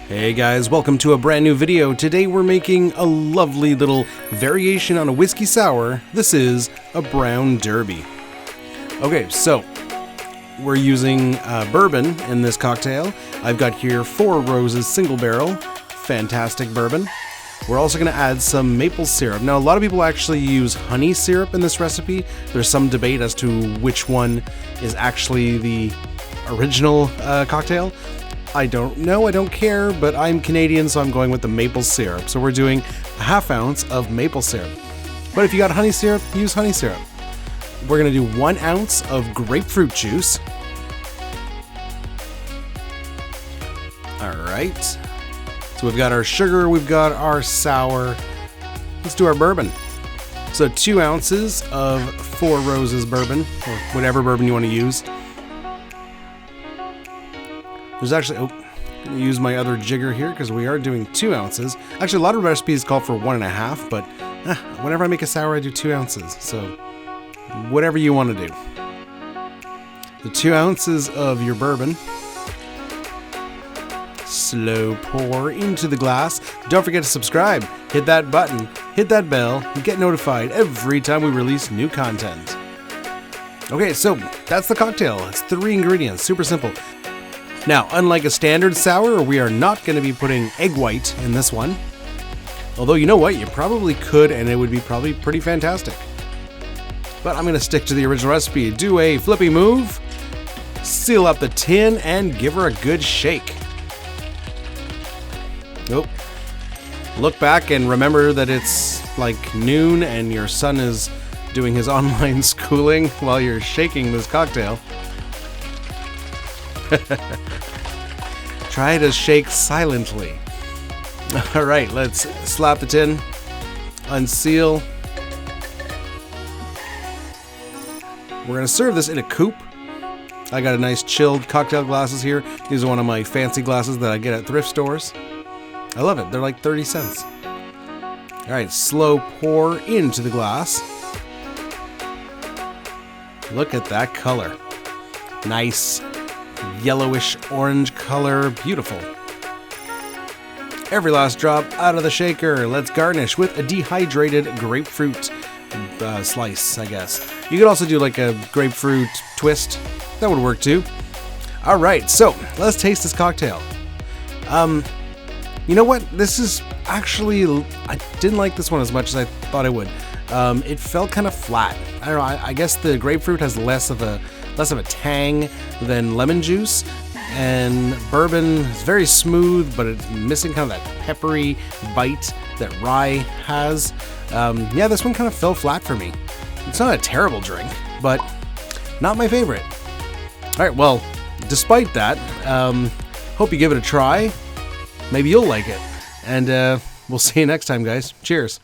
Hey guys, welcome to a brand new video. Today we're making a lovely little variation on a whiskey sour. This is a Brown Derbie. Okay, so we're using bourbon in this cocktail. I've got here Four Roses single barrel, fantastic bourbon. We're also going to add some maple syrup. Now, a lot of people actually use honey syrup in this recipe. There's some debate as to which one is actually the original cocktail. I don't know, I don't care, but I'm Canadian, so I'm going with the maple syrup. So we're doing a ½ ounce of maple syrup. But if you got honey syrup, use honey syrup. We're gonna do 1 ounce of grapefruit juice. All right. So we've got our sugar, we've got our sour. Let's do our bourbon. So 2 ounces of Four Roses bourbon, or whatever bourbon you want to use. There's actually, I'm going to use my other jigger here because we are doing 2 ounces. Actually, a lot of recipes call for 1.5, but whenever I make a sour, I do 2 ounces. So whatever you want to do. The 2 ounces of your bourbon. Slow pour into the glass. Don't forget to subscribe, hit that button, hit that bell, and get notified every time we release new content. Okay, so that's the cocktail. It's 3 ingredients, super simple. Now, unlike a standard sour, we are not going to be putting egg white in this one. Although, you know what? You probably could, and it would be probably pretty fantastic. But I'm going to stick to the original recipe. Do a flippy move, seal up the tin, and give her a good shake. Nope. Look back and remember that it's like noon and your son is doing his online schooling while you're shaking this cocktail. Try to shake silently. Alright, let's slap the tin, unseal. We're going to serve this in a coupe. I got a nice chilled cocktail glasses here. These are one of my fancy glasses that I get at thrift stores. I love it, they're like 30 cents. Alright, slow pour into the glass. Look at that color. Nice yellowish orange color, beautiful. Every last drop out of the shaker. Let's garnish with a dehydrated grapefruit slice, I guess. You could also do like a grapefruit twist. That would work too. All right, so let's taste this cocktail. You know what? This is actually, I didn't like this one as much as I thought I would. It felt kind of flat. I don't know. I guess the grapefruit has less of a tang than lemon juice, and bourbon is very smooth, but it's missing kind of that peppery bite that rye has. Yeah, this one kind of fell flat for me. It's not a terrible drink, but not my favorite. All right, well, despite that, hope you give it a try. Maybe you'll like it, and we'll see you next time, guys. Cheers.